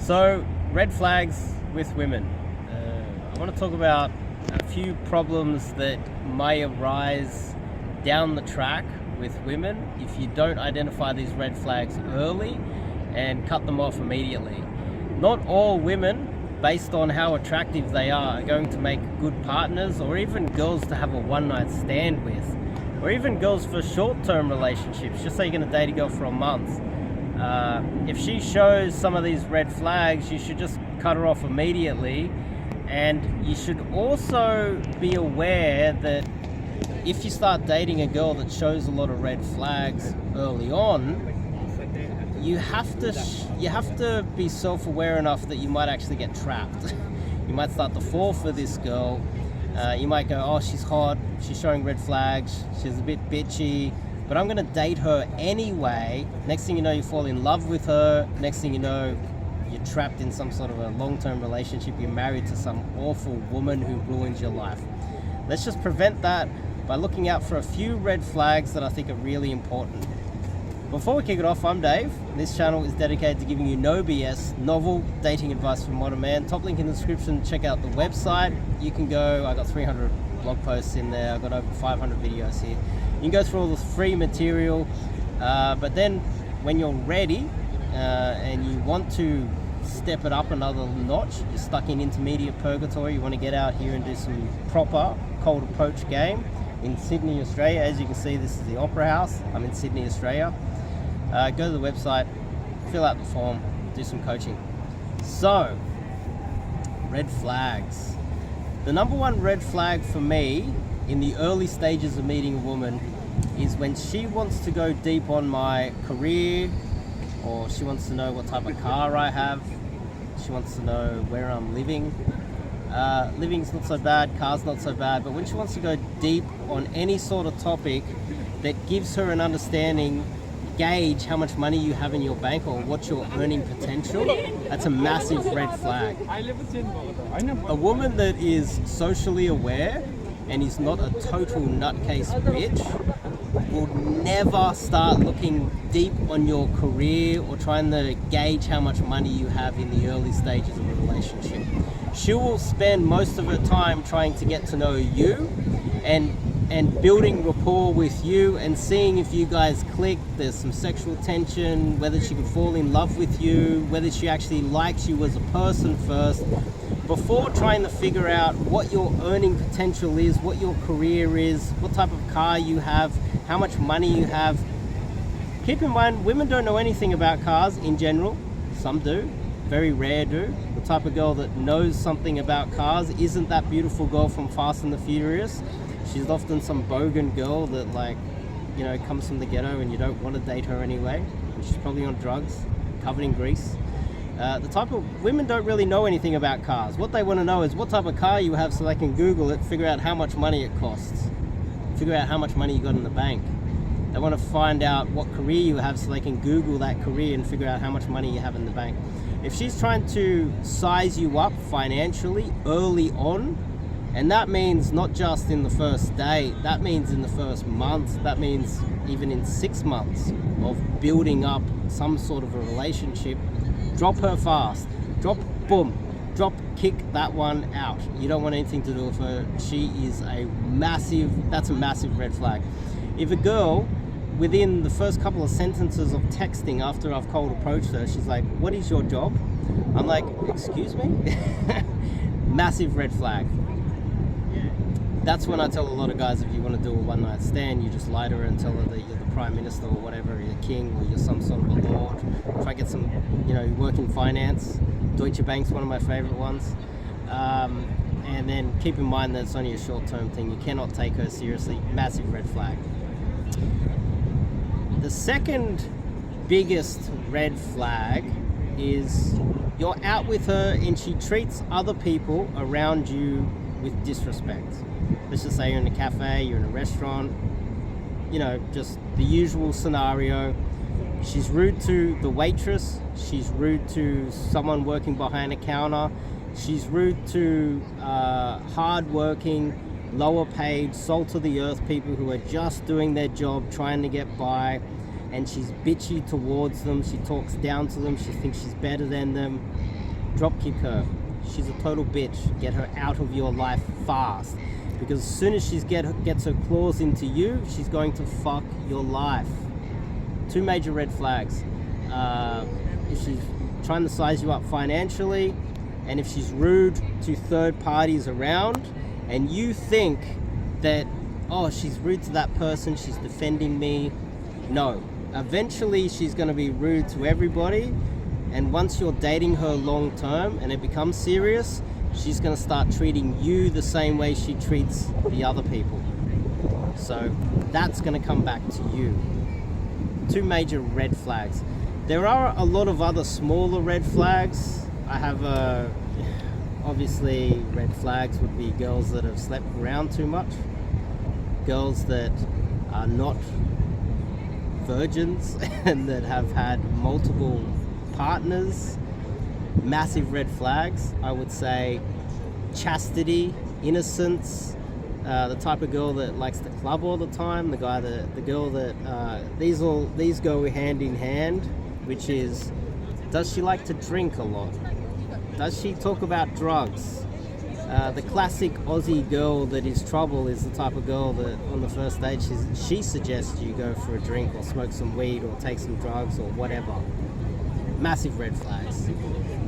So, red flags with women. I want to talk about a few problems that may arise down the track with women if you don't identify these red flags early and cut them off immediately. Not all women, based on how attractive they are going to make good partners, or even girls to have a one-night stand with, or even girls for short-term relationships. Just say you're going to date a girl for a month. If she shows some of these red flags, you should just cut her off immediately. And you should also be aware that if you start dating a girl that shows a lot of red flags early on, you have to be self-aware enough that you might actually get trapped. You might start to fall for this girl. You might go, oh, she's hot, she's showing red flags, she's a bit bitchy, but I'm gonna date her anyway. Next thing you know, you fall in love with her. Next thing you know, you're trapped in some sort of a long-term relationship. You're married to some awful woman who ruins your life. Let's just prevent that by looking out for a few red flags that I think are really important. Before we kick it off, I'm Dave. This channel is dedicated to giving you no BS, novel dating advice for modern man. Top link in the description, check out the website. You can go, I got 300 blog posts in there, I've got over 500 videos here. You can go through all the free material, but then when you're ready and you want to step it up another notch, you're stuck in intermediate purgatory, you want to get out here and do some proper cold approach game in Sydney, Australia. As you can see, this is the Opera House. I'm in Sydney, Australia. Go to the website, fill out the form, do some coaching. So, red flags. The number one red flag for me in the early stages of meeting a woman is when she wants to go deep on my career, or she wants to know what type of car I have. She wants to know where I'm living. Living's not so bad, car's not so bad, but when she wants to go deep on any sort of topic that gives her an understanding, gauge how much money you have in your bank or what's your earning potential, that's a massive red flag. A woman that is socially aware and is not a total nutcase bitch will never start looking deep on your career or trying to gauge how much money you have in the early stages of a relationship. She will spend most of her time trying to get to know you and building rapport with you and seeing if you guys click, there's some sexual tension, whether she could fall in love with you, whether she actually likes you as a person first, before trying to figure out what your earning potential is, what your career is, what type of car you have, how much money you have. Keep in mind, women don't know anything about cars in general. Some do, very rare do. The type of girl that knows something about cars isn't that beautiful girl from Fast and the Furious. She's often some bogan girl that, like, you know, comes from the ghetto and you don't want to date her anyway. And she's probably on drugs, covered in grease. The type of women don't really know anything about cars. What they want to know is what type of car you have so they can Google it, figure out how much money it costs, figure out how much money you got in the bank. They want to find out what career you have so they can Google that career and figure out how much money you have in the bank. If she's trying to size you up financially early on, and that means not just in the first date, that means in the first month, that means even in 6 months of building up some sort of a relationship, drop her fast. Drop, boom, drop, kick that one out. You don't want anything to do with her. She is that's a massive red flag. If a girl, within the first couple of sentences of texting after I've cold approached her, she's like, what is your job? I'm like, excuse me? Massive red flag. That's when I tell a lot of guys, if you want to do a one-night stand, you just lie to her and tell her that you're the prime minister or whatever, you're a king or you're some sort of a lord. Try to get some, you know, you work in finance. Deutsche Bank's one of my favorite ones. And then keep in mind that it's only a short-term thing. You cannot take her seriously. Massive red flag. The second biggest red flag is you're out with her and she treats other people around you with disrespect. Let's just say you're in a cafe, you're in a restaurant, you know, just the usual scenario. She's rude to the waitress, she's rude to someone working behind a counter, she's rude to hard-working, lower paid, salt of the earth people who are just doing their job, trying to get by, and she's bitchy towards them, she talks down to them, she thinks she's better than them. drop kick her. She's a total bitch. Get her out of your life fast. Because as soon as she gets her claws into you, she's going to fuck your life. 2 major red flags. If she's trying to size you up financially, and if she's rude to third parties around, and you think that, oh, she's rude to that person, she's defending me. No. Eventually she's going to be rude to everybody, and once you're dating her long term and it becomes serious, she's going to start treating you the same way she treats the other people. So that's going to come back to you. 2 major red flags. There are a lot of other smaller red flags. I have obviously red flags would be girls that have slept around too much, girls that are not virgins and that have had multiple partners. Massive red flags. I would say chastity, innocence, the type of girl that likes to club all the time, the girl that these go hand in hand, which is, does she like to drink a lot? Does she talk about drugs? The classic Aussie girl that is trouble is the type of girl that on the first date she suggests you go for a drink or smoke some weed or take some drugs or whatever. Massive red flags.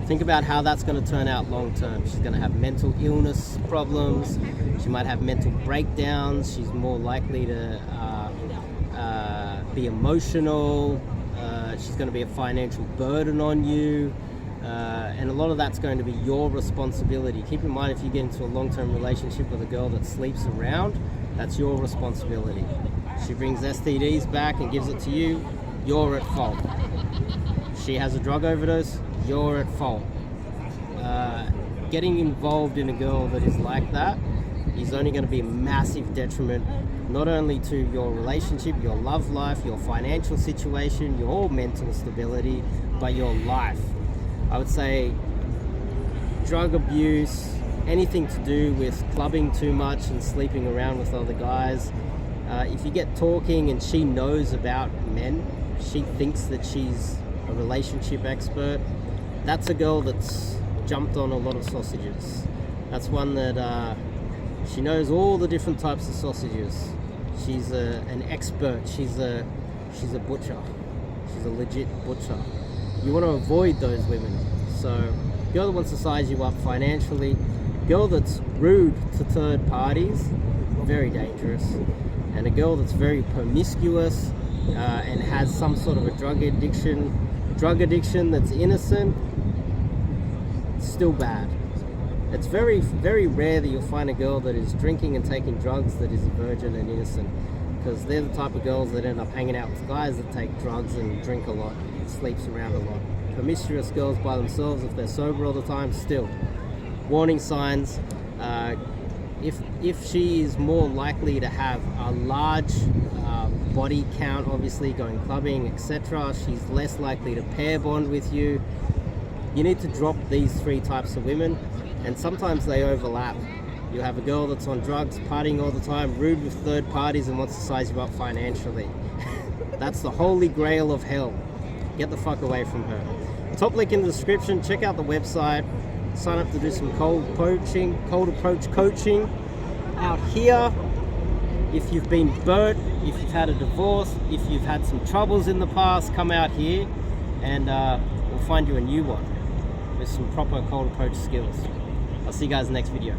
Think about how that's going to turn out long term. She's going to have mental illness problems. She might have mental breakdowns. She's more likely to be emotional. She's going to be a financial burden on you. And a lot of that's going to be your responsibility. Keep in mind, if you get into a long-term relationship with a girl that sleeps around, that's your responsibility. She brings STDs back and gives it to you, you're at fault. She has a drug overdose, you're at fault. Getting involved in a girl that is like that is only going to be a massive detriment, not only to your relationship, your love life, your financial situation, your mental stability, but your life. I would say drug abuse, anything to do with clubbing too much and sleeping around with other guys. If you get talking and she knows about men, she thinks that she's a relationship expert, that's a girl that's jumped on a lot of sausages. That's one that she knows all the different types of sausages. She's an expert. She's a butcher. She's a legit butcher. You want to avoid those women. So, girl that wants to size you up financially, girl that's rude to third parties, very dangerous, and a girl that's very promiscuous and has some sort of a drug addiction that's innocent, still bad. It's very, very rare that you'll find a girl that is drinking and taking drugs that is a virgin and innocent, because they're the type of girls that end up hanging out with guys that take drugs and drink a lot, sleeps around a lot. Promiscuous girls by themselves, if they're sober all the time, still. Warning signs, if she is more likely to have a large body count, obviously going clubbing, etc., she's less likely to pair bond with you. You need to drop these 3 types of women, and sometimes they overlap. You have a girl that's on drugs, partying all the time, rude with third parties, and wants to size you up financially. That's the holy grail of hell. Get the fuck away from her. Top link in the description. Check out the website. Sign up to do some cold approach coaching out here. If you've been burnt, if you've had a divorce, if you've had some troubles in the past, come out here and we'll find you a new one with some proper cold approach skills. I'll see you guys in the next video.